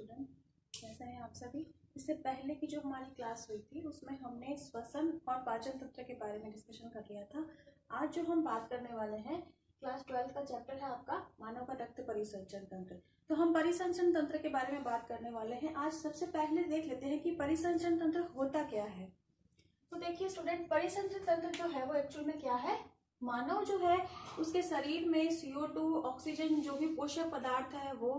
Student, कैसे हैं आप सभी। इससे पहले की जो हमारी क्लास हुई थी उसमें हमने श्वसन और पाचन तंत्र के बारे में डिस्कशन कर लिया था। आज जो हम बात करने वाले हैं क्लास 12 का चैप्टर है आपका मानव का रक्त परिसंचरण तंत्र। तो हम परिसंचरण तंत्र के बारे में बात करने वाले हैं। आज सबसे पहले देख लेते हैं कि परिसंचरण तंत्र होता क्या है। तो देखिए स्टूडेंट, परिसंचरण तंत्र जो है वो एक्चुअल में क्या है, मानव जो है उसके शरीर में CO2 ऑक्सीजन जो भी पोषक पदार्थ है वो,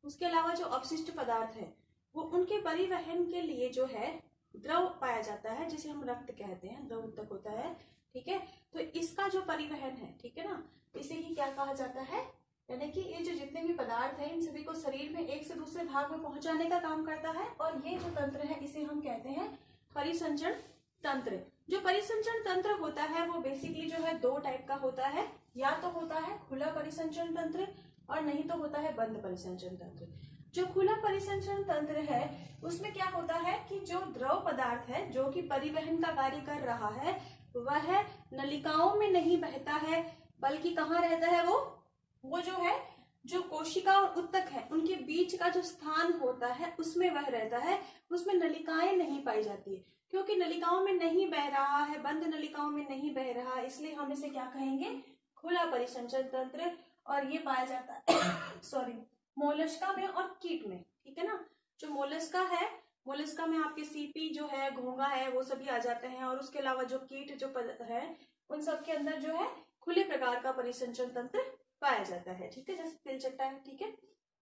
उसके अलावा जो अपशिष्ट पदार्थ है वो उनके परिवहन के लिए जो है द्रव पाया जाता है जिसे हम रक्त कहते हैं, द्रव ऊतक होता है। ठीक है, तो इसका जो परिवहन है, ठीक है ना, इसे ही क्या कहा जाता है, यानी कि ये जो जितने भी पदार्थ हैं इन सभी को शरीर में एक से दूसरे भाग में पहुंचाने का काम करता है। और ये जो तंत्र है इसे हम कहते हैं परिसंचरण तंत्र। जो परिसंचरण तंत्र होता है वो बेसिकली जो है दो टाइप का होता है, या तो होता है खुला परिसंचरण तंत्र और नहीं तो होता है बंद परिसंचरण तंत्र। जो खुला परिसंचरण तंत्र है उसमें क्या होता है कि जो द्रव पदार्थ है जो कि परिवहन का कार्य कर रहा है वह नलिकाओं में नहीं बहता है, बल्कि कहाँ रहता है, वो जो है जो कोशिका और ऊतक है उनके बीच का जो स्थान होता है उसमें वह रहता है। उसमें नलिकाएं नहीं पाई जाती है, क्योंकि नलिकाओं में नहीं बह रहा है, बंद नलिकाओं में नहीं बह रहा है, इसलिए हम इसे क्या कहेंगे, खुला परिसंचरण तंत्र। और ये पाया जाता है सॉरी मोलस्का में और कीट में। ठीक है ना, जो मोलस्का है, मोलस्का में आपके सीपी जो है, घोंगा है, वो सभी आ जाते हैं। और उसके अलावा जो कीट जो है उन सब के अंदर जो है खुले प्रकार का परिसंचरण तंत्र पाया जाता है। ठीक है, जैसे तिलचट्टा है, ठीक है,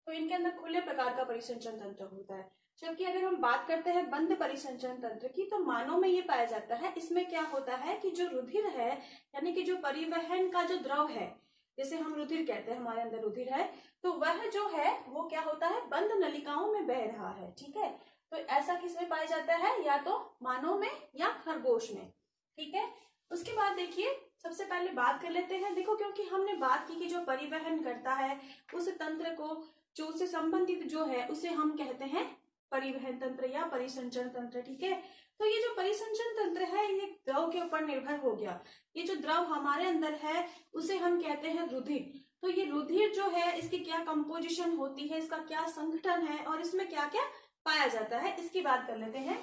तो इनके अंदर खुले प्रकार का परिसंचरण तंत्र होता है। जबकि अगर हम बात करते हैं बंद परिसंचरण तंत्र की, तो मानव में ये पाया जाता है। इसमें क्या होता है कि जो रुधिर है, यानी कि जो परिवहन का जो द्रव है, जैसे हम रुधिर कहते हैं, हमारे अंदर रुधिर है, तो वह जो है वो क्या होता है, बंद नलिकाओं में बह रहा है। ठीक है, तो ऐसा किसमें पाया जाता है, या तो मानव में या खरगोश में। ठीक है, उसके बाद देखिए सबसे पहले बात कर लेते हैं। देखो, क्योंकि हमने बात की कि जो परिवहन करता है उस तंत्र को, जो उससे संबंधित जो है उसे हम कहते हैं परिवहन तंत्र या परिसंचरण तंत्र। ठीक है, तो ये जो परिसंचरण तंत्र है ये द्रव के ऊपर निर्भर हो गया। ये जो द्रव हमारे अंदर है उसे हम कहते हैं रुधिर। तो ये रुधिर जो है इसकी क्या कंपोजिशन होती है, इसका क्या संगठन है और इसमें क्या क्या पाया जाता है, इसकी बात कर लेते हैं।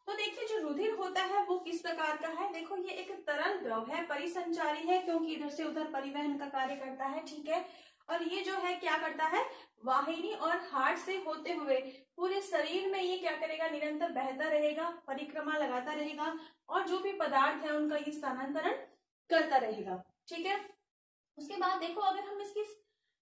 तो देखिए जो रुधिर होता है वो किस प्रकार का है। देखो, ये एक तरल द्रव है, परिसंचारी है, क्योंकि इधर से उधर परिवहन का कार्य करता है। ठीक है, और ये जो है क्या करता है, वाहिनी और हार्ट से होते हुए पूरे शरीर में ये क्या करेगा, निरंतर बहता रहेगा, परिक्रमा लगाता रहेगा और जो भी पदार्थ है उनका ये स्थानांतरण करता रहेगा। ठीक है, उसके बाद देखो अगर हम इसकी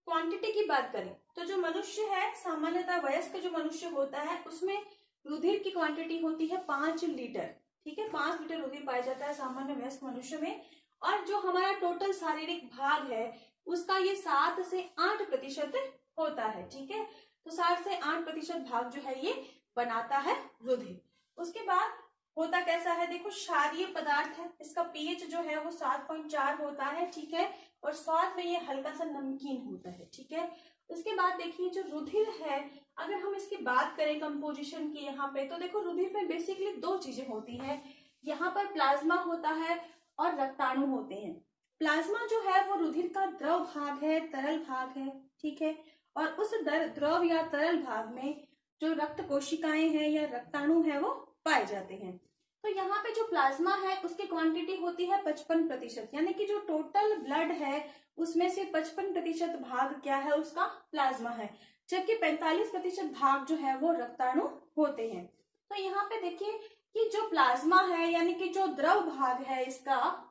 क्वांटिटी की बात करें तो जो मनुष्य है, सामान्यतः वयस्क जो मनुष्य होता है उसमें रुधिर की क्वांटिटी होती है 5 लीटर। ठीक है, 5 लीटर रुधिर पाया जाता है सामान्य वयस्क मनुष्य में। और जो हमारा टोटल शारीरिक भाग है उसका ये 7 से 8% होता है। ठीक है, तो 7 से 8% भाग जो है ये बनाता है रुधिर। उसके बाद होता कैसा है, देखो क्षारीय पदार्थ है, इसका पीएच जो है वो 7.4 होता है। ठीक है, और स्वाद में ये हल्का सा नमकीन होता है। ठीक है, उसके बाद देखिए जो रुधिर है, अगर हम इसकी बात करें कंपोजिशन की यहाँ पे, तो देखो रुधिर में बेसिकली दो चीजें होती है। यहाँ पर प्लाज्मा होता है और रक्ताणु होते हैं। प्लाज्मा जो है वो रुधिर का द्रव भाग है, तरल भाग है। ठीक है, और उस द्रव या तरल भाग में जो रक्त कोशिकाएं हैं या रक्ताणु है वो पाए जाते हैं। तो यहाँ पे जो प्लाज्मा है उसकी क्वांटिटी होती है 55%, यानी कि जो टोटल ब्लड है उसमें से 55% भाग क्या है, उसका प्लाज्मा है, जबकि 45% भाग जो है वो रक्ताणु होते हैं। तो यहाँ पे देखिए कि जो प्लाज्मा है यानी कि जो द्रव भाग है इसका,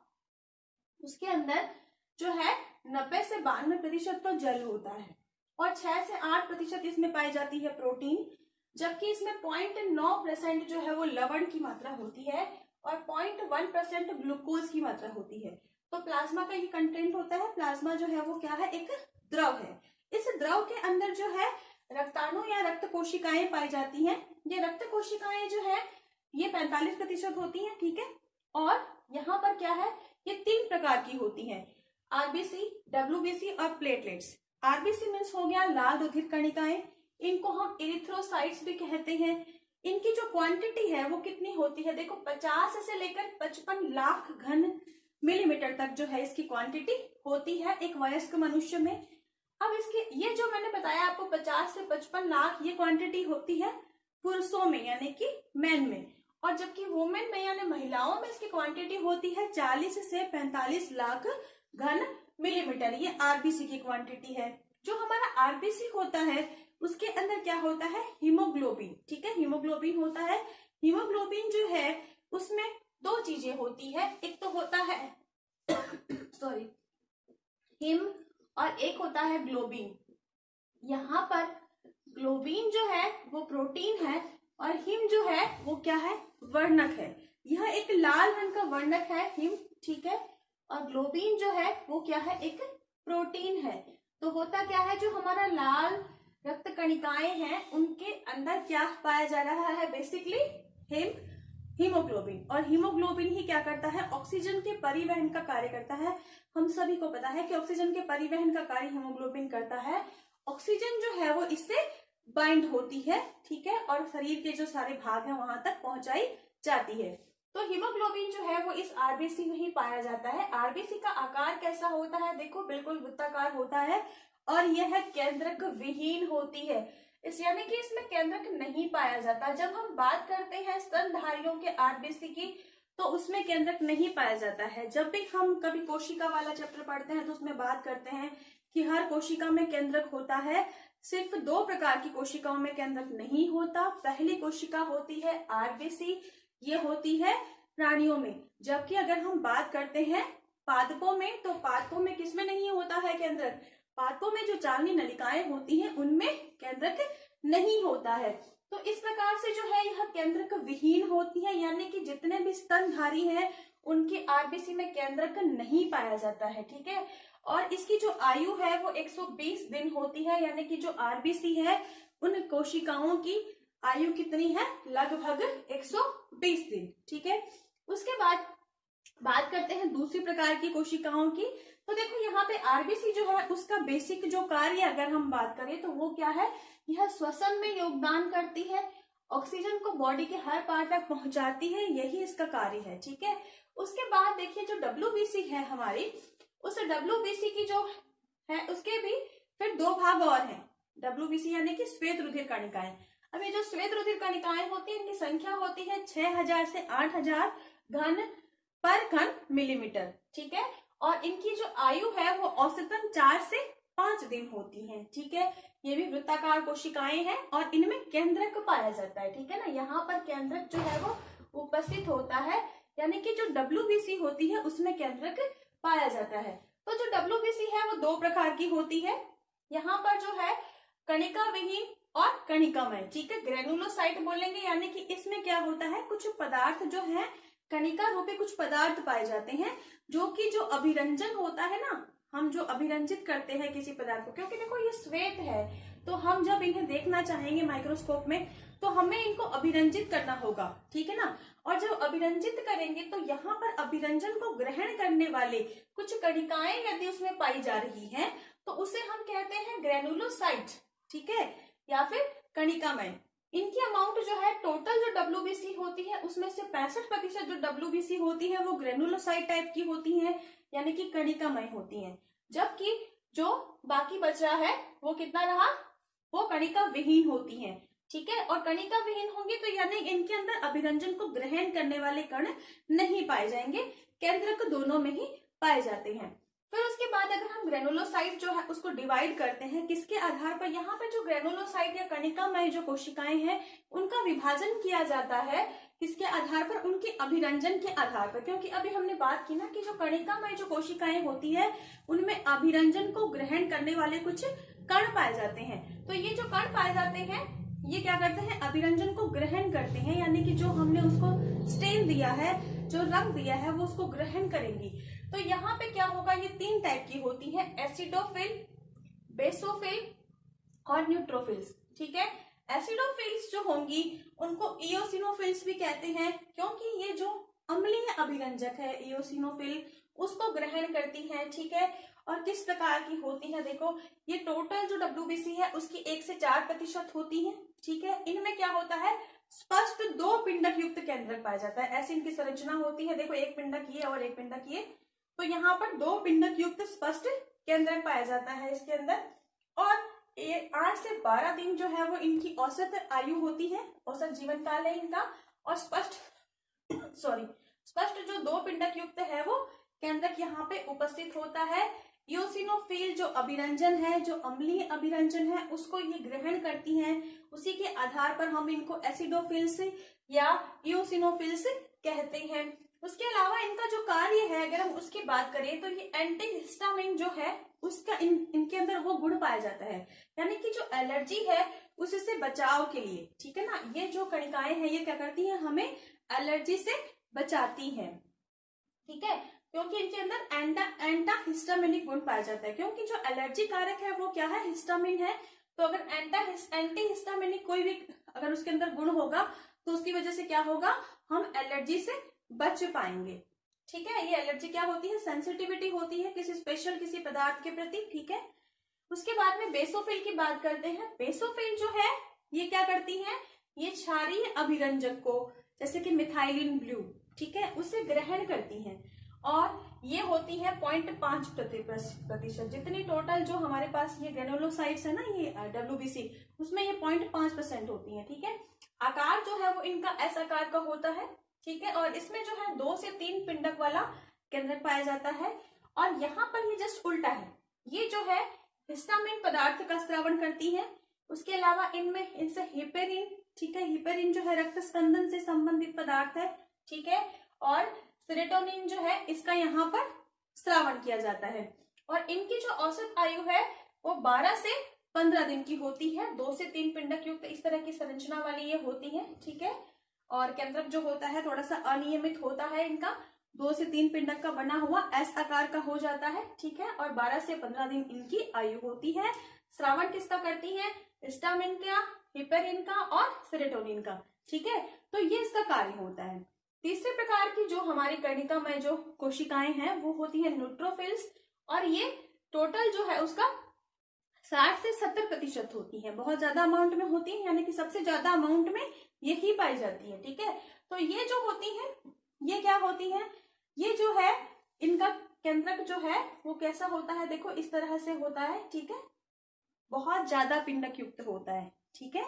उसके अंदर जो है 90 से 92% तो जल होता है और 6 से 8% इसमें पाई जाती है प्रोटीन, जबकि इसमें 0.9% जो है वो लवण की मात्रा होती है और 0.1% ग्लूकोज की मात्रा होती है। तो प्लाज्मा का ये कंटेंट होता है। प्लाज्मा जो है वो क्या है, एक द्रव है। इस द्रव के अंदर जो है रक्ताणु या रक्त कोशिकाएं पाई जाती हैं। ये रक्त कोशिकाएं जो है ये 45% होती हैं। ठीक है, और यहाँ पर क्या है, ये 3 प्रकार की होती है, आरबीसी, डब्ल्यूबीसी और प्लेटलेट्स। आरबीसी मीन्स हो गया लाल रुधिर कणिकाएं, इनको हम इरिथ्रोसाइट्स भी कहते हैं। इनकी जो क्वांटिटी है वो कितनी होती है, देखो 50 से लेकर 55 लाख घन मिलीमीटर तक जो है इसकी क्वांटिटी होती है एक वयस्क मनुष्य में। अब इसके ये जो मैंने बताया आपको 50 से 55 लाख ये क्वांटिटी होती है पुरुषों में यानी कि मेन में, और जबकि वुमेन में यानी महिलाओं में इसकी क्वांटिटी होती है 40 से 45 लाख घन मिलीमीटर। ये आरबीसी की क्वांटिटी है। जो हमारा आरबीसी होता है उसके अंदर क्या होता है, हीमोग्लोबिन। ठीक है, हीमोग्लोबिन होता है। हीमोग्लोबिन जो है उसमें दो चीजें होती है, एक तो होता है सॉरी हिम और एक होता है ग्लोबिन। यहाँ पर ग्लोबिन जो है वो प्रोटीन है और हिम जो है वो क्या है, वर्णक है। यह एक लाल रंग का वर्णक है हिम, ठीक है, और ग्लोबिन जो है वो क्या है, एक प्रोटीन है। तो होता क्या है, जो हमारा लाल रक्त कणिकाएं हैं उनके अंदर क्या पाया जा रहा है, बेसिकली हीमोग्लोबिन। और हीमोग्लोबिन ही क्या करता है, ऑक्सीजन के परिवहन का कार्य करता है। हम सभी को पता है कि ऑक्सीजन के परिवहन का कार्य हीमोग्लोबिन करता है। ऑक्सीजन जो है वो इससे बाइंड होती है, ठीक है, और शरीर के जो सारे भाग हैं वहां तक पहुंचाई जाती है। तो हीमोग्लोबिन जो है वो इस आरबीसी में ही पाया जाता है। आरबीसी का आकार कैसा होता है, देखो बिल्कुल वृत्ताकार होता है और यह केंद्रक विहीन होती है। इस यानी कि इसमें केंद्रक नहीं पाया जाता। जब हम बात करते हैं स्तनधारियों के आरबीसी की तो उसमें केंद्रक नहीं पाया जाता है। जब भी हम कभी कोशिका वाला चैप्टर पढ़ते हैं तो उसमें बात करते हैं कि हर कोशिका में केंद्रक होता है। सिर्फ दो प्रकार की कोशिकाओं में केंद्रक नहीं होता। पहली कोशिका होती है आरबीसी, ये होती है प्राणियों में। जबकि अगर हम बात करते हैं पादपों में, तो पादपों में किसमें नहीं होता है केंद्रक, पादपों में जो चालनी नलिकाएं होती हैं उनमें केंद्रक नहीं होता है। तो इस प्रकार से जो है यह केंद्रक विहीन होती है, यानी कि जितने भी स्तनधारी हैं उनकी आरबीसी में केंद्रक नहीं पाया जाता है, ठीक है। और इसकी जो आयु है वो 120 दिन होती है, यानी कि जो आरबीसी है उन कोशिकाओं की आयु कितनी है, लगभग 120 दिन, ठीक है। उसके बाद बात करते हैं दूसरी प्रकार की कोशिकाओं की। तो देखो यहाँ पे आरबीसी जो है उसका बेसिक जो कार्य अगर हम बात करें तो वो क्या है, यह श्वसन में योगदान करती है, ऑक्सीजन को बॉडी के हर पार्ट तक पहुंचाती है, यही इसका कार्य है, ठीक है। उसके बाद देखिए जो डब्ल्यूबीसी है हमारी, उस डब्ल्यूबीसी की जो है उसके भी फिर दो भाग और हैं। डब्ल्यूबीसी यानी कि श्वेत रुधिर कणिकाएं। अब ये जो श्वेत रुधिर कणिकाएं होती है इनकी संख्या होती है 6000 से 8000 घन पर घन मिलीमीटर, ठीक है। और इनकी जो आयु है वो औसतन 4 से 5 दिन होती है, ठीक है। ये भी वृत्ताकार कोशिकाएं हैं और इनमें केंद्रक पाया जाता है, ठीक है ना। यहाँ पर केंद्रक जो है वो उपस्थित होता है, यानी कि जो डब्ल्यूबीसी होती है उसमें केंद्रक पाया जाता है। तो जो डब्ल्यूबीसी है वो दो प्रकार की होती है। यहाँ पर जो है कणिका विहीन और कणिकामय, ठीक है, ग्रेनुलोसाइट बोलेंगे, यानी कि इसमें क्या होता है, कुछ पदार्थ जो है कणिका रूपी कुछ पदार्थ पाए जाते हैं, जो कि जो अभिरंजन होता है ना, हम जो अभिरंजित करते हैं किसी पदार्थ को, क्योंकि देखो ये श्वेत है तो हम जब इन्हें देखना चाहेंगे माइक्रोस्कोप में तो हमें इनको अभिरंजित करना होगा, ठीक है ना। और जब अभिरंजित करेंगे तो यहाँ पर अभिरंजन को ग्रहण करने वाले कुछ कणिकाएं यदि उसमें पाई जा रही हैं तो उसे हम कहते हैं ग्रेनुलोसाइट, ठीक है, या फिर कणिकामय। इनकी अमाउंट जो है टोटल जो डब्ल्यूबीसी होती है उसमें से 65% जो डब्ल्यूबीसी होती है वो ग्रेनुलोसाइट टाइप की होती है, यानी कि कणिकामय होती है। जबकि जो बाकी बच रहा है वो कितना रहा, वो कणिका विहीन होती है, ठीक है। और कणिका विहीन होंगी तो यानी इनके अंदर अभिरंजन को ग्रहण करने वाले कण नहीं पाए जाएंगे, केंद्रक दोनों में ही पाए जाते हैं। फिर उसके बाद अगर हम ग्रेनुलोसाइट जो है उसको डिवाइड करते हैं किसके आधार पर, यहाँ पे जो ग्रेनुलोसाइट या कणिकामय जो कोशिकाएं हैं उनका विभाजन किया जाता है किसके आधार पर, उनके अभिरंजन के आधार पर। क्योंकि अभी हमने बात की ना कि जो कणिकामय जो कोशिकाएं होती है उनमें अभिरंजन को ग्रहण करने वाले कुछ कण पाए जाते हैं। तो ये जो कण पाए जाते हैं ये क्या करते हैं, अभिरंजन को ग्रहण करते हैं, यानी कि जो हमने उसको स्टेन दिया है, जो रंग दिया है वो उसको ग्रहण करेंगी। तो यहाँ पे क्या होगा, ये 3 टाइप की होती है, एसिडोफिल, बेसोफिल और न्यूट्रोफिल्स, ठीक है। एसिडोफिल्स जो होंगी उनको इओसिनोफिल्स भी कहते हैं, क्योंकि ये जो अम्लीय अभिरंजक है इओसिनोफिल उसको ग्रहण करती है, ठीक है। और किस प्रकार की होती है, देखो ये टोटल जो डब्ल्यूबीसी है उसकी 1 से 4% होती है, ठीक है। इनमें क्या होता है, स्पष्ट 2 पिंडक युक्त केंद्रक पाया जाता है, ऐसी इनकी संरचना होती है। देखो एक पिंडक ये और एक पिंडक ये, तो यहाँ पर 2 पिंडक युक्त स्पष्ट केंद्रक पाया जाता है इसके अंदर। और 8 से 12 दिन जो है वो इनकी औसत आयु होती है, औसत जीवन काल है इनका। और स्पष्ट जो 2 पिंडक युक्त है वो केंद्रक यहाँ पे उपस्थित होता है। इओसिनोफिल जो अभिरंजन है, जो अम्लीय अभिरंजन है, उसको ये ग्रहण करती हैं। उसी के आधार पर हम इनको एसिडोफिल्स या इओसिनोफिल्स कहते हैं। उसके अलावा इनका जो कार्य है अगर हम उसकी बात करें तो ये एंटी हिस्टामिन जो है उसका इनके अंदर वो गुण पाया जाता है, यानी कि जो एलर्जी है उससे बचाव के लिए, ठीक है ना। ये जो कणिकाएं हैं ये क्या करती हैं, हमें एलर्जी से बचाती हैं, ठीक है, क्योंकि इनके अंदर एंटा हिस्टामिनिक गुण पाया जाता है। क्योंकि जो एलर्जी कारक है वो क्या है, हिस्टामिन है। तो अगर एंटी हिस्टामिनिक कोई भी अगर उसके अंदर गुण होगा तो उसकी वजह से क्या होगा, हम एलर्जी से बच पाएंगे, ठीक है। ये एलर्जी क्या होती है, सेंसिटिविटी होती है किसी पदार्थ के प्रति, ठीक है। उसके बाद में बेसोफिल की बात करते हैं। बेसोफिल जो है ये क्या करती है, ये क्षारीय अभिरंजक को जैसे कि मिथाइलिन ब्लू, ठीक है, उसे ग्रहण करती हैं और ये होती है 0.5%। जितनी टोटल जो हमारे पास ये ग्रेनुलोसाइट्स है ना, ये WBC, उसमें ये 0.5% होती है, ठीक है। आकार जो है वो इनका एस आकार का होता है, ठीक है, और इसमें जो है 2 से 3 पिंडक वाला केंद्रक पाया जाता है। और यहाँ पर ये जस्ट उल्टा है, ये जो है हिस्टामिन पदार्थ का स्रावन करती है। उसके अलावा इनसे हिपेरिन, ठीक है, हिपेरिन जो है रक्त स्पंदन से संबंधित पदार्थ है, ठीक है, और सेरोटोनिन जो है इसका यहाँ पर स्रावन किया जाता है। और इनकी जो औसत आयु है वो 12 से 15 दिन की होती है। 2 से 3 पिंडक युक्त इस तरह की संरचना वाली ये होती है, ठीक है। और केंद्रक जो होता है थोड़ा सा अनियमित होता है इनका, 2 से 3 पिंडक का बना हुआ एस आकार का हो जाता है, ठीक है, और 12 से 15 दिन इनकी आयु होती है। स्रावन किसका करती है, हिस्टामिन का, हिपेरिन का और सेरोटोनिन का, ठीक है। तो ये इसका कार्य होता है। तीसरे प्रकार की जो हमारी कर्णिका में जो कोशिकाएं हैं वो होती है न्यूट्रोफिल्स, और ये टोटल जो है उसका 60 से 70% होती है, बहुत ज्यादा अमाउंट में होती है, यानी कि सबसे ज्यादा अमाउंट में ये ही पाई जाती है, ठीक है। तो ये जो होती है ये क्या होती है, ये जो है इनका केंद्रक जो है वो कैसा होता है, देखो इस तरह से होता है, ठीक है, बहुत ज्यादा पिंडक युक्त होता है, ठीक है।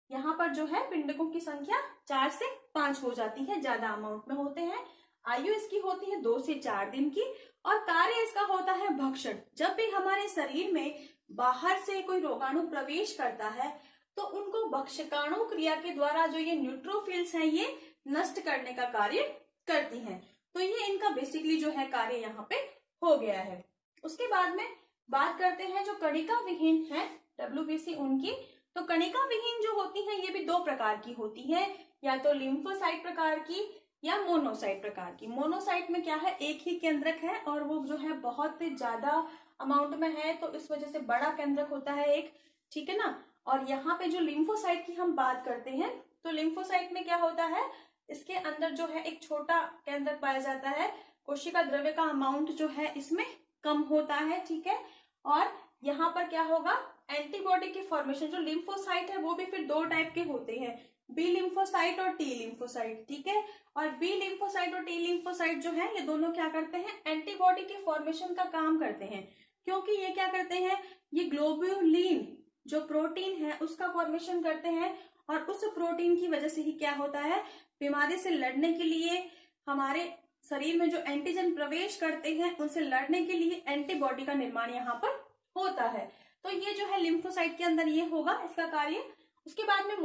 यहाँ पर जो है पिंडकों की संख्या 4 से 5 हो जाती है, ज्यादा अमाउंट में होते हैं। आयु इसकी होती है 2 से 4 दिन की, और कार्य इसका होता है भक्षण। जब भी हमारे शरीर में बाहर से कोई रोगाणु प्रवेश करता है तो उनको भक्षकाणु क्रिया के द्वारा जो ये न्यूट्रोफिल्स हैं ये नष्ट करने का कार्य करती हैं। तो ये इनका बेसिकली जो है कार्य यहाँ पे हो गया है। उसके बाद में बात करते हैं जो कणिका विहीन है WBC उनकी। तो कणिका विहीन जो होती है ये भी 2 प्रकार की होती है, या तो लिम्फोसाइट प्रकार की या मोनोसाइट प्रकार की। मोनोसाइट में क्या है, एक ही केंद्रक है और वो जो है बहुत ज्यादा अमाउंट में है, तो इस वजह से बड़ा केंद्रक होता है एक, ठीक है ना। और यहाँ पे जो लिम्फोसाइट की हम बात करते हैं तो लिम्फोसाइट में क्या होता है, इसके अंदर जो है एक छोटा केंद्रक पाया जाता है, कोशिका द्रव्य का अमाउंट जो है इसमें कम होता है, ठीक है। और यहाँ पर क्या होगा, एंटीबॉडी की फॉर्मेशन, जो लिम्फोसाइट है वो भी फिर 2 टाइप के होते हैं, बी लिम्फोसाइट और टी लिम्फोसाइट, ठीक है। और बी लिम्फोसाइट और टी लिम्फोसाइट जो है ये दोनों क्या करते हैं, एंटीबॉडी के फॉर्मेशन का काम करते हैं, क्योंकि ये क्या करते हैं, ये ग्लोब्युलिन जो प्रोटीन है उसका फॉर्मेशन करते हैं, और उस प्रोटीन की वजह से ही क्या होता है, बीमारी से लड़ने के लिए हमारे शरीर में जो एंटीजन प्रवेश करते हैं उनसे लड़ने के लिए एंटीबॉडी का निर्माण यहाँ पर होता है। तो ये जो है लिम्फोसाइट के अंदर ये होगा इसका कार्य। उसके बाद में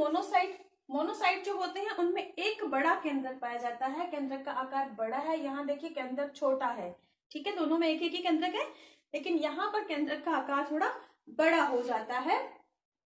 मोनोसाइट जो होते हैं उनमें एक बड़ा केंद्रक पाया जाता है, केंद्रक का आकार बड़ा है, यहाँ देखिए केंद्रक छोटा है, ठीक है, दोनों में एक एक ही केंद्रक है, लेकिन यहाँ पर केंद्रक का आकार थोड़ा बड़ा हो जाता है।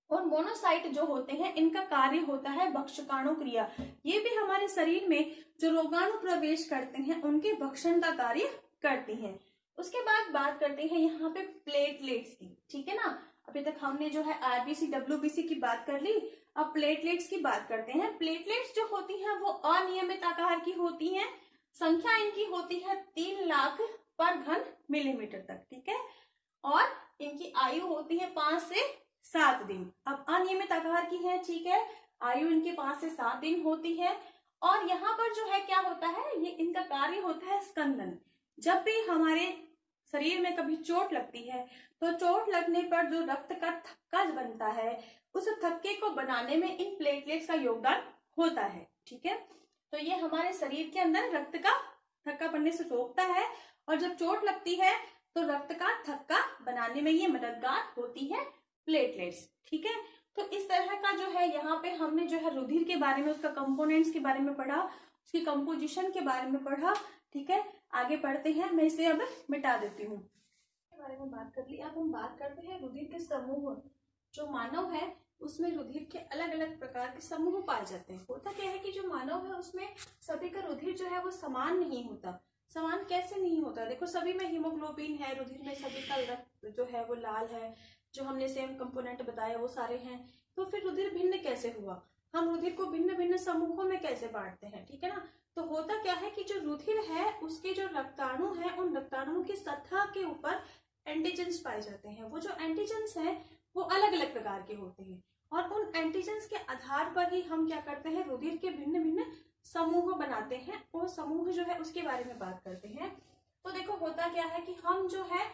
और मोनोसाइट जो होते हैं इनका कार्य होता है भक्षकाणु क्रिया। ये भी हमारे शरीर में जो रोगाणु प्रवेश करते हैं उनके भक्षण का कार्य करती हैं। उसके बाद बात करते हैं यहाँ पे प्लेटलेट्स की, ठीक है ना। अभी तक हमने जो है RBC WBC की बात कर ली, अब प्लेटलेट्स की बात करते हैं। प्लेटलेट्स जो होती हैं वो अनियमित आकार की होती हैं, संख्या इनकी होती है 3 लाख पर घन मिलीमीटर तक, ठीक है, और इनकी आयु होती है 5 से 7 दिन। अब अनियमित आकार की है, ठीक है, आयु इनके 5 से 7 दिन होती है। और यहाँ पर जो है क्या होता है, ये इनका कार्य होता है स्कंदन। जब भी हमारे शरीर में कभी चोट लगती है तो चोट लगने पर जो रक्त का थक्का बनता है, उस थक्के को बनाने में इन प्लेटलेट्स का योगदान होता है। ठीक है, तो ये हमारे शरीर के अंदर रक्त का थक्का बनने से रोकता है, और जब चोट लगती है तो रक्त का थक्का बनाने में ये मददगार होती है प्लेटलेट्स। ठीक है, तो इस तरह का जो है यहाँ पे हमने जो है रुधिर के बारे में, उसका कंपोनेंट्स के बारे में पढ़ा, उसकी कंपोजिशन के बारे में पढ़ा। ठीक है, आगे पढ़ते हैं, मैं इसे अब मिटा देती हूँ। के बारे में बात कर ली, अब हम बात करते हैं रुधिर के समूह। जो मानव है उसमें रुधिर के अलग अलग प्रकार के समूह पाए जाते हैं। होता क्या है कि जो मानव है उसमें सभी का रुधिर जो है वो समान नहीं होता। समान कैसे नहीं होता? देखो, सभी में हीमोग्लोबिन है, रुधिर में सभी का रक्त जो है वो लाल है, जो हमने सेम कंपोनेंट बताया वो सारे हैं। तो फिर रुधिर भिन्न कैसे हुआ? हम रुधिर को भिन्न भिन्न समूहों में कैसे बांटते हैं? ठीक है ना, तो होता क्या है कि जो रुधिर है उसके जो रक्ताणु है, उन रक्ताणुओं की सतह के ऊपर एंटीजेंस पाए जाते हैं। वो जो एंटीजेंस है वो अलग अलग प्रकार के होते हैं, और उन एंटीजेंस के आधार पर ही हम क्या करते हैं, रुधिर के भिन्न भिन्न समूह बनाते हैं। वो समूह जो है उसके बारे में बात करते हैं। तो देखो, होता क्या है कि हम जो है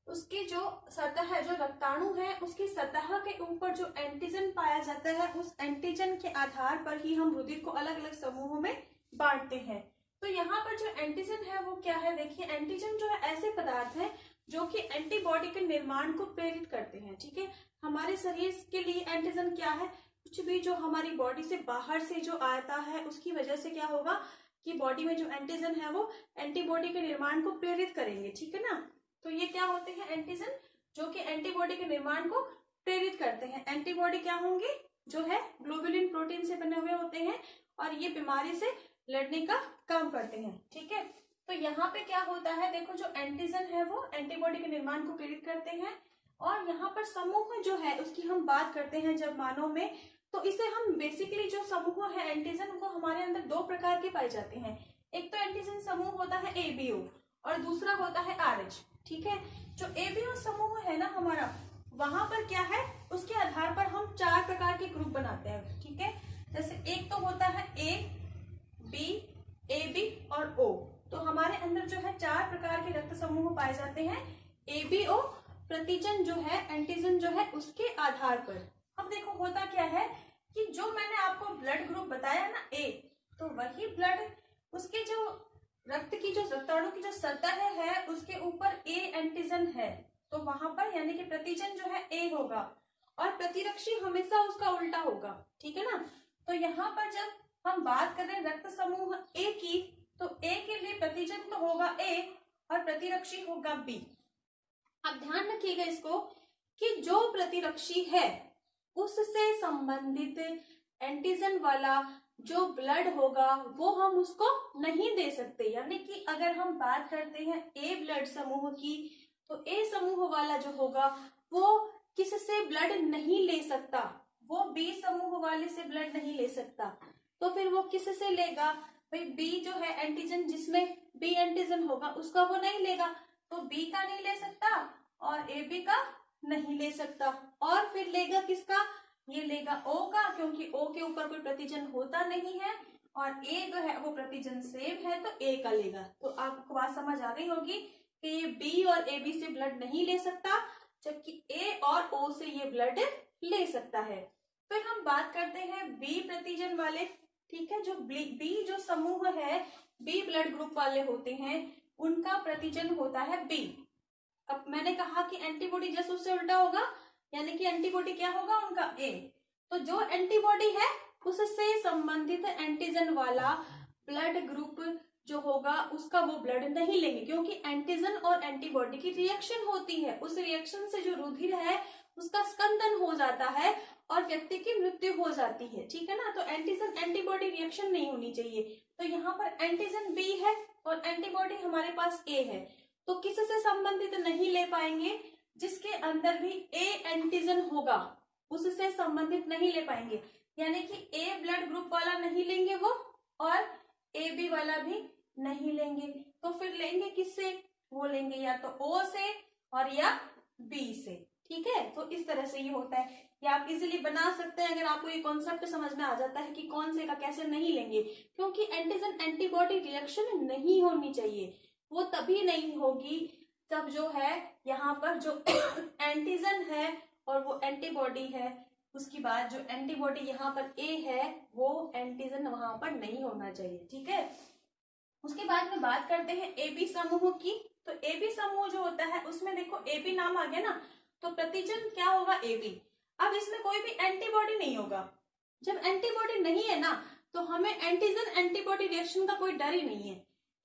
उसकी जो सतह है, जो रक्ताणु है, उसकी सतह के ऊपर जो एंटीजन पाया जाता है, उस एंटीजन के आधार पर ही हम रुधिर को अलग अलग समूहों में बांटते हैं। तो यहाँ पर जो एंटीजन है वो क्या है? देखिए, एंटीजन जो है ऐसे पदार्थ है जो कि एंटीबॉडी के निर्माण को प्रेरित करते हैं। ठीक है, हमारे शरीर के लिए एंटीजन क्या है? कुछ भी जो हमारी बॉडी से बाहर से जो आता है उसकी वजह से क्या होगा कि बॉडी में जो एंटीजन है वो एंटीबॉडी के निर्माण को प्रेरित करेंगे। ठीक है ना, तो ये क्या होते हैं? एंटीजन, जो कि एंटीबॉडी के निर्माण को प्रेरित करते हैं। एंटीबॉडी क्या होंगे? जो है ग्लोबुलिन प्रोटीन से बने हुए होते हैं, और ये बीमारी से लड़ने का काम करते हैं। ठीक है, तो यहाँ पे क्या होता है, देखो, जो एंटीजन है वो एंटीबॉडी के निर्माण को प्रेरित करते हैं, और यहाँ पर समूह जो है उसकी हम बात करते हैं जब मानव में, तो इसे हम बेसिकली जो समूह है एंटीजन, वो हमारे अंदर दो प्रकार के पाए जाते हैं। एक तो एंटीजन समूह होता है ABO, और दूसरा होता है RH। ठीक है, जो ABO समूह है ना हमारा, वहां पर क्या है, उसके आधार पर हम 4 प्रकार के ग्रुप बनाते हैं। ठीक है, जैसे एक तो होता है A, B, AB और O। तो हमारे अंदर जो है 4 प्रकार के रक्त समूह पाए जाते हैं। ABO प्रतिजन जो है, एंटीजन जो है, उसके आधार पर। अब देखो, होता क्या है कि जो मैंने आपको ब्लड ग्रुप बताया ना A, तो वही ब्लड, उसके जो रक्त की जो रक्ताणु की जो सतह है उसके ऊपर A एंटीजन है, तो वहां पर यानी कि प्रतिजन जो है A होगा, और प्रतिरक्षी हमेशा उसका उल्टा होगा। ठीक है ना, तो यहाँ पर जब हम बात कर रहे हैं रक्त समूह A की, तो A के लिए प्रतिजन तो होगा A और प्रतिरक्षी होगा B। अब ध्यान रखिएगा इसको कि जो प्रतिरक्षी है उससे संबंधित एंटीजन वाला जो ब्लड होगा वो हम उसको नहीं दे सकते। यानी कि अगर हम बात करते हैं A ब्लड समूह की, तो A समूह वाला जो होगा वो किससे ब्लड नहीं ले सकता, वो B समूह वाले से ब्लड नहीं ले सकता। तो फिर वो किससे लेगा? भाई B जो है एंटीजन, जिसमें B एंटीजन होगा उसका वो नहीं लेगा, तो B का नहीं ले सकता और AB का नहीं ले सकता, और फिर लेगा किसका? ये लेगा O का, क्योंकि O के ऊपर कोई प्रतिजन होता नहीं है, और A जो है वो प्रतिजन सेम है, तो A का लेगा। तो आपको बात समझ आ गई होगी कि ये B और AB से ब्लड नहीं ले सकता, जबकि A और O से ये ब्लड ले सकता है। फिर हम बात करते हैं B प्रतिजन वाले। ठीक है, जो B जो समूह है, B ब्लड ग्रुप वाले होते हैं, उनका प्रतिजन होता है B। अब मैंने कहा कि एंटीबॉडी जैसे उससे उल्टा होगा, यानी कि एंटीबॉडी क्या होगा उनका A। तो जो एंटीबॉडी है उससे संबंधित एंटीजन वाला ब्लड ग्रुप जो होगा उसका वो ब्लड नहीं लेंगे, क्योंकि एंटीजन और एंटीबॉडी की रिएक्शन होती है। उस रिएक्शन से जो रुधिर है उसका स्कंदन हो जाता है और व्यक्ति की मृत्यु हो जाती है। ठीक है ना, तो एंटीजन एंटीबॉडी रिएक्शन नहीं होनी चाहिए। तो यहाँ पर एंटीजन B है और एंटीबॉडी हमारे पास A है, तो किससे संबंधित नहीं ले पाएंगे? जिसके अंदर भी A एंटीजन होगा उससे संबंधित नहीं ले पाएंगे। यानी कि A ब्लड ग्रुप वाला नहीं लेंगे वो, और AB वाला भी नहीं लेंगे। तो फिर लेंगे किससे? वो लेंगे या तो O से और या B से। ठीक है, तो इस तरह से ये होता है। ये आप इजीली बना सकते हैं अगर आपको ये कॉन्सेप्ट समझ में आ जाता है कि कौन से का कैसे नहीं लेंगे, क्योंकि एंटीजन एंटीबॉडी रिएक्शन नहीं होनी चाहिए। वो तभी नहीं होगी तब जो है यहाँ पर जो एंटीजन है और वो एंटीबॉडी है, उसके बाद जो एंटीबॉडी यहाँ पर ए है वो एंटीजन वहां पर नहीं होना चाहिए। ठीक है, उसके बाद में बात करते हैं ए बी समूह की। तो ए बी समूह जो होता है उसमें देखो ए बी नाम आ गया ना, तो प्रतिजन क्या होगा ए बी। अब इसमें कोई भी एंटीबॉडी नहीं होगा। जब एंटीबॉडी नहीं है ना तो हमें एंटीजन एंटीबॉडी रिएक्शन का कोई डर ही नहीं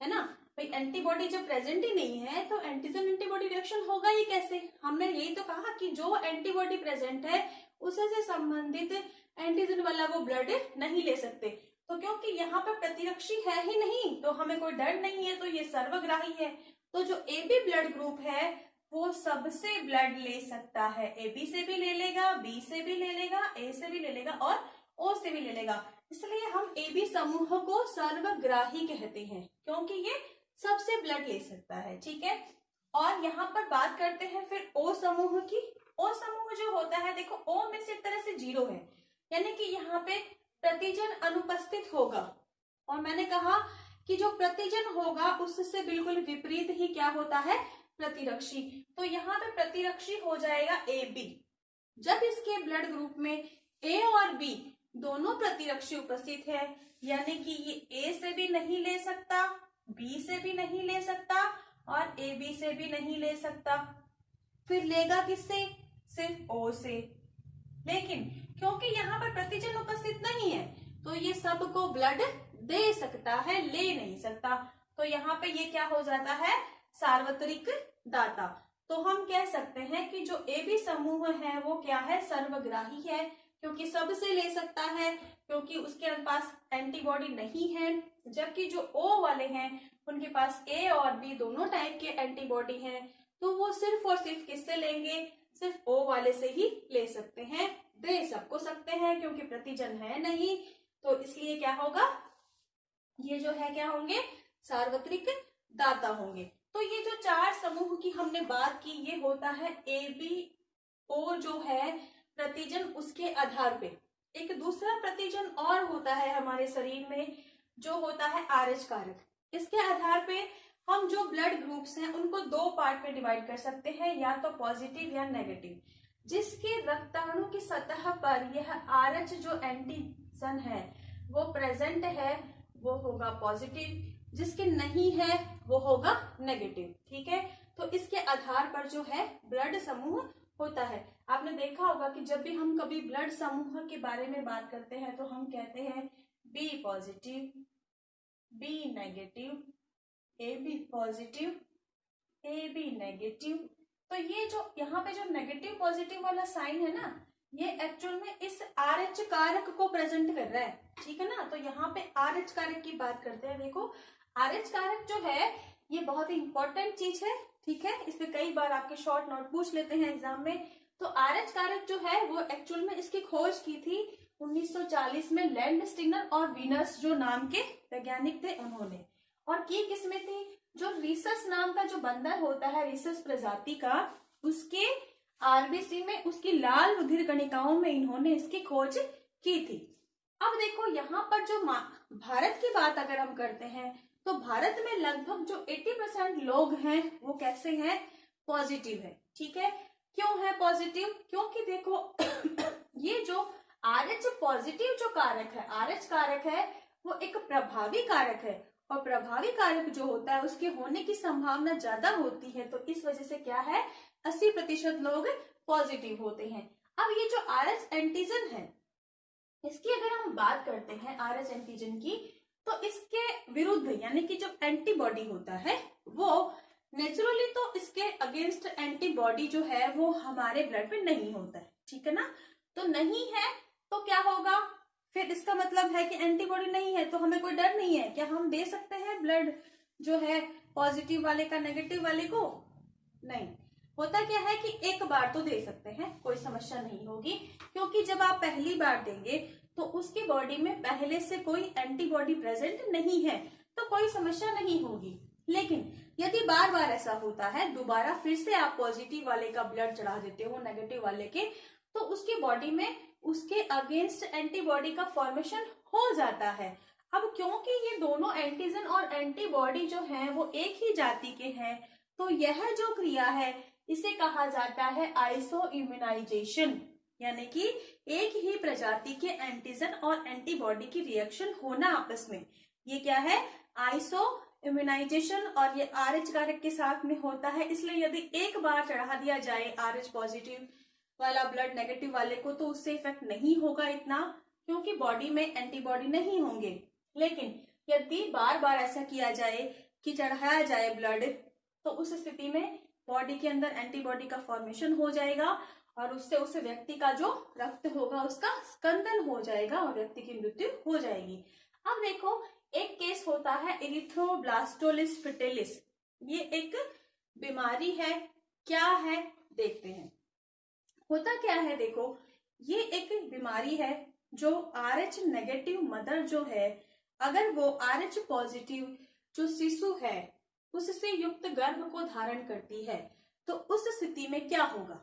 है ना भाई। एंटीबॉडी जब प्रेजेंट ही नहीं है तो एंटीजन एंटीबॉडी रिएक्शन होगा ही कैसे। हमने यही तो कहा कि जो एंटीबॉडी प्रेजेंट है उसे से संबंधित एंटीजन वाला वो ब्लड नहीं ले सकते। तो क्योंकि यहाँ पर प्रतिरक्षी है ही नहीं तो हमें कोई डर नहीं है, तो ये सर्वग्राही है। तो जो ए बी ब्लड ग्रुप है वो सबसे ब्लड ले सकता है। ए बी से भी ले लेगा, बी से भी ले लेगा, ए से भी ले लेगा और ओ से भी ले लेगा। इसलिए हम ए बी समूह को सर्वग्राही कहते हैं क्योंकि ये सबसे ब्लड ले सकता है। ठीक है, और यहाँ पर बात करते हैं फिर ओ समूह की। ओ समूह जो होता है देखो ओ में से एक तरह से 0 है, यानी कि यहाँ पे प्रतिजन अनुपस्थित होगा। और मैंने कहा कि जो प्रतिजन होगा उससे बिल्कुल विपरीत ही क्या होता है, प्रतिरक्षी। तो यहाँ पे प्रतिरक्षी हो जाएगा ए बी। जब इसके ब्लड ग्रुप में ए और बी दोनों प्रतिरक्षी उपस्थित है, यानी कि ये ए से भी नहीं ले सकता, बी से भी नहीं ले सकता और ए बी से भी नहीं ले सकता, फिर लेगा किससे, सिर्फ ओ से। लेकिन क्योंकि यहाँ पर प्रतिजन उपस्थित नहीं है तो ये सबको ब्लड दे सकता है, ले नहीं सकता। तो यहाँ पे ये क्या हो जाता है, सार्वत्रिक दाता। तो हम कह सकते हैं कि जो ए बी समूह है वो क्या है, सर्वग्राही है क्योंकि सबसे ले सकता है, क्योंकि उसके पास एंटीबॉडी नहीं है। जबकि जो ओ वाले हैं उनके पास ए और बी दोनों टाइप के एंटीबॉडी हैं, तो वो सिर्फ और सिर्फ किससे लेंगे, सिर्फ ओ वाले से ही ले सकते हैं। दे सबको सकते हैं क्योंकि प्रतिजन है नहीं, तो इसलिए क्या होगा, ये जो है क्या होंगे, सार्वत्रिक दाता होंगे। तो ये जो 4 समूह की हमने बात की ये होता है ए बी ओ जो है प्रतिजन, उसके आधार पे। एक दूसरा प्रतिजन और होता है हमारे शरीर में जो होता है आरएच कारक। इसके आधार पे हम जो ब्लड ग्रुप्स हैं उनको 2 पार्ट में डिवाइड कर सकते हैं, या तो पॉजिटिव या नेगेटिव। जिसके रक्ताणु की सतह पर यह आरएच जो एंटीजन है वो प्रेजेंट है वो होगा पॉजिटिव, जिसके नहीं है वो होगा नेगेटिव। ठीक है, तो इसके आधार पर जो है ब्लड समूह होता है। आपने देखा होगा कि जब भी हम कभी ब्लड समूह के बारे में बात करते हैं तो हम कहते हैं B positive, B negative, A B positive, A B negative. तो ये जो यहाँ पे जो नेगेटिव पॉजिटिव वाला साइन है ना, ये एक्चुअल में इस आर एच कारक को प्रेजेंट कर रहा है। ठीक है ना, तो यहाँ पे आर एच कारक की बात करते हैं। देखो आर एच कारक जो है ये बहुत ही इंपॉर्टेंट चीज है। ठीक है, इस पे कई बार आपके शॉर्ट नोट पूछ लेते हैं एग्जाम में। तो आर एच कारक जो है वो एक्चुअल में इसकी खोज की थी 1940 में लैंडस्टीनर और वीनस जो नाम के वैज्ञानिक थे उन्होंने। और की किसमें थी, जो रीसस नाम का जो बंदर होता है रीसस प्रजाति का, उसके आरबीसी में उसकी लाल रुधिर कणिकाओं में इन्होंने इसकी खोज की थी। अब देखो यहाँ पर जो भारत की बात अगर हम करते हैं तो भारत में लगभग जो 80% लोग हैं वो कैसे हैं, पॉजिटिव है। ठीक है, क्यों है पॉजिटिव, क्योंकि देखो ये जो आरएच पॉजिटिव जो कारक है, आरएच कारक है वो एक प्रभावी कारक है, और प्रभावी कारक जो होता है उसके होने की संभावना ज्यादा होती है। तो इस वजह से क्या है, 80% लोग पॉजिटिव होते हैं। अब ये जो आरएच एंटीजन है इसकी अगर हम बात करते हैं आरएच एंटीजन की, तो इसके विरुद्ध यानी कि जो एंटीबॉडी होता है वो नेचुरली तो इसके अगेंस्ट एंटीबॉडी जो है वो हमारे ब्लड में नहीं होता है। ठीक है ना, तो नहीं है तो क्या होगा, फिर इसका मतलब है कि एंटीबॉडी नहीं है तो हमें कोई डर नहीं है। क्या हम दे सकते हैं ब्लड जो है पॉजिटिव वाले का नेगेटिव वाले को, नहीं। होता क्या है कि एक बार तो दे सकते हैं, कोई समस्या नहीं होगी, क्योंकि जब आप पहली बार देंगे तो उसकी बॉडी में पहले से कोई एंटीबॉडी प्रेजेंट नहीं है तो कोई समस्या नहीं होगी। लेकिन यदि बार बार ऐसा होता है, दोबारा फिर से आप पॉजिटिव वाले का ब्लड चढ़ा देते हो नेगेटिव वाले के, तो उसकी बॉडी में उसके अगेंस्ट एंटीबॉडी का फॉर्मेशन हो जाता है। अब क्योंकि ये दोनों एंटीजन और एंटीबॉडी जो है वो एक ही जाति के हैं, तो यह जो क्रिया है इसे कहा जाता है आइसो इम्यूनाइजेशन, यानी कि एक ही प्रजाति के एंटीजन और एंटीबॉडी की रिएक्शन होना आपस में, ये क्या है, आइसो इम्यूनाइजेशन। और ये RH कारक के साथ में होता है, इसलिए यदि एक बार चढ़ा दिया जाए RH पॉजिटिव वाला ब्लड नेगेटिव वाले को तो उससे इफेक्ट नहीं होगा इतना, क्योंकि बॉडी में एंटीबॉडी नहीं होंगे। लेकिन यदि बार बार ऐसा किया जाए कि चढ़ाया जाए ब्लड, तो उस स्थिति में बॉडी के अंदर एंटीबॉडी का फॉर्मेशन हो जाएगा और उससे उस व्यक्ति का जो रक्त होगा उसका स्कंदन हो जाएगा और व्यक्ति की मृत्यु हो जाएगी। अब देखो, एक केस होता है इरिथ्रोब्लास्टोसिस फीटालिस। ये एक बीमारी है, क्या है देखते हैं। होता क्या है, देखो, ये एक बीमारी है जो RH नेगेटिव मदर जो है, अगर वो RH पॉजिटिव जो शिशु है उससे युक्त गर्भ को धारण करती है, तो उस स्थिति में क्या होगा,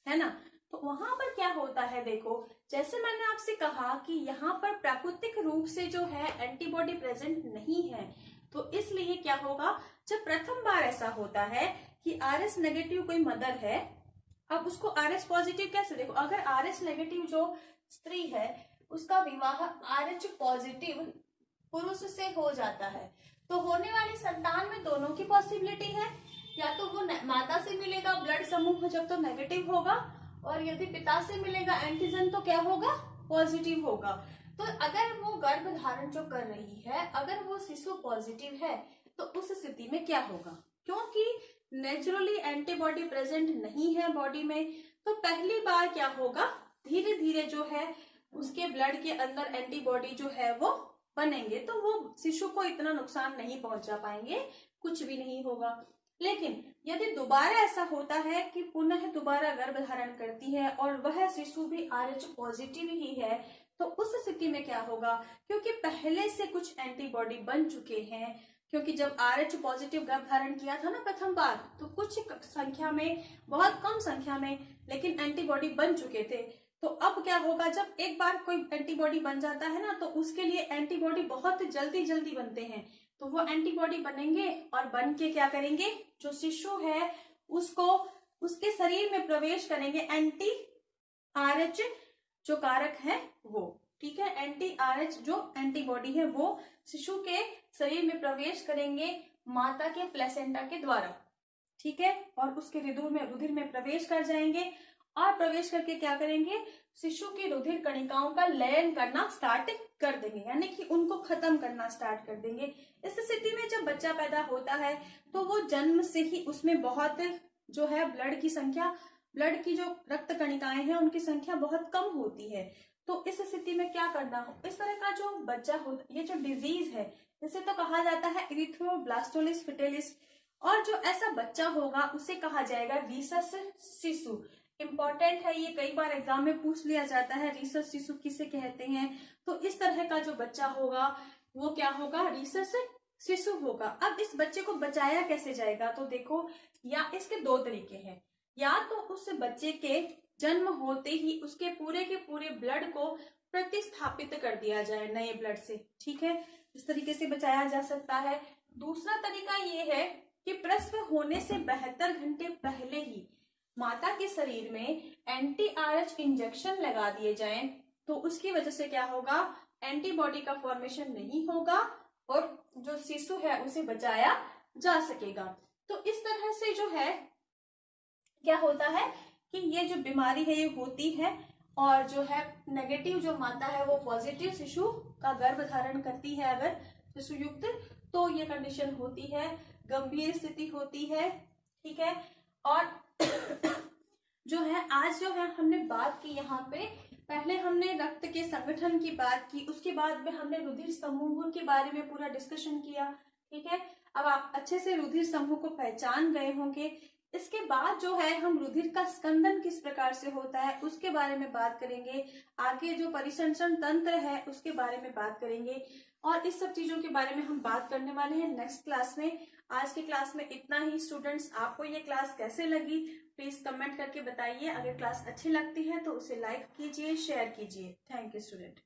है ना। तो वहां पर क्या होता है, देखो, जैसे मैंने आपसे कहा कि यहाँ पर प्राकृतिक रूप से जो है एंटीबॉडी प्रेजेंट नहीं है, तो इसलिए क्या होगा, जब प्रथम बार ऐसा होता है कि RH नेगेटिव कोई मदर है, अब उसको RH पॉजिटिव कैसे, देखो, अगर RH नेगेटिव जो स्त्री है उसका विवाह RH पॉजिटिव पुरुष से हो जाता है, तो होने वाली संतान में दोनों की पॉसिबिलिटी है, या तो वो माता से मिलेगा ब्लड समूह जब तो नेगेटिव होगा, और यदि पिता से मिलेगा एंटीजन तो क्या होगा, पॉजिटिव होगा। तो अगर वो गर्भ धारण जो कर रही है, अगर वो शिशु पॉजिटिव है, तो उस स्थिति में क्या होगा, क्योंकि नेचुरली एंटीबॉडी प्रेजेंट नहीं है बॉडी में, तो पहली बार क्या होगा, धीरे धीरे जो है उसके ब्लड के अंदर एंटीबॉडी जो है वो बनेंगे, तो वो शिशु को इतना नुकसान नहीं पहुंचा पाएंगे, कुछ भी नहीं होगा। लेकिन यदि दोबारा ऐसा होता है कि पुनः दोबारा गर्भ धारण करती है और वह शिशु भी RH पॉजिटिव ही है, तो उस स्थिति में क्या होगा, क्योंकि पहले से कुछ एंटीबॉडी बन चुके हैं, क्योंकि जब RH पॉजिटिव गर्भ धारण किया था ना प्रथम बार, तो कुछ संख्या में, बहुत कम संख्या में, लेकिन एंटीबॉडी बन चुके थे। तो अब क्या होगा, जब एक बार कोई एंटीबॉडी बन जाता है ना, तो उसके लिए एंटीबॉडी बहुत जल्दी जल्दी बनते हैं, तो वो एंटीबॉडी बनेंगे और बन के क्या करेंगे, जो शिशु है उसको उसके शरीर में प्रवेश करेंगे एंटी RH जो कारक है वो, ठीक है, एंटी RH जो एंटीबॉडी है वो शिशु के शरीर में प्रवेश करेंगे माता के प्लेसेंटा के द्वारा, ठीक है, और उसके रुधिर में प्रवेश कर जाएंगे, और प्रवेश करके क्या करेंगे, शिशु की रुधिर कणिकाओं का लयन करना स्टार्ट कर देंगे, यानी कि उनको खत्म करना स्टार्ट कर देंगे। इस स्थिति में जब बच्चा पैदा होता है तो वो जन्म से ही उसमें बहुत जो है ब्लड की संख्या, ब्लड की जो रक्त कणिकाएं हैं उनकी संख्या बहुत कम होती है। तो इस स्थिति में क्या करना हो, इस तरह का जो बच्चा होता, ये जो डिजीज है इसे तो कहा जाता है इरिथ्रोब्लास्टोसिस फीटालिस, और जो ऐसा बच्चा होगा उसे कहा जाएगा रीसस शिशु। इंपॉर्टेंट है, ये कई बार एग्जाम में पूछ लिया जाता है, रीसस शिशु किसे कहते हैं। तो इस तरह का जो बच्चा होगा वो क्या होगा, रीसस शिशु होगा। अब इस बच्चे को बचाया कैसे जाएगा, तो देखो, या इसके दो तरीके हैं, या तो उस बच्चे के जन्म होते ही उसके पूरे के पूरे ब्लड को प्रतिस्थापित कर दिया जाए नए ब्लड से, ठीक है, इस तरीके से बचाया जा सकता है। दूसरा तरीका ये है कि प्रसव होने से 72 घंटे पहले ही माता के शरीर में एंटी RH इंजेक्शन लगा दिए जाएं, तो उसकी वजह से क्या होगा, एंटीबॉडी का फॉर्मेशन नहीं होगा और जो शिशु है उसे बचाया जा सकेगा। तो इस तरह से जो है क्या होता है कि ये जो बीमारी है ये होती है, और जो है नेगेटिव जो माता है वो पॉजिटिव शिशु का गर्भ धारण करती है अगर शिशु युक्त, तो ये कंडीशन होती है, गंभीर स्थिति होती है, ठीक है। और जो है आज जो है हमने बात की यहाँ पे, पहले हमने रक्त के संगठन की बात की, उसके बाद में हमने रुधिर समूह के बारे में पूरा डिस्कशन किया, ठीक है। अब आप अच्छे से रुधिर समूह को पहचान गए होंगे। इसके बाद जो है हम रुधिर का स्कंदन किस प्रकार से होता है उसके बारे में बात करेंगे, आगे जो परिसंचरण तंत्र है उसके बारे में बात करेंगे, और इस सब चीजों के बारे में हम बात करने वाले हैं नेक्स्ट क्लास में। आज की क्लास में इतना ही। स्टूडेंट्स, आपको ये क्लास कैसे लगी प्लीज कमेंट करके बताइए। अगर क्लास अच्छी लगती है तो उसे लाइक कीजिए, शेयर कीजिए। Thank you student.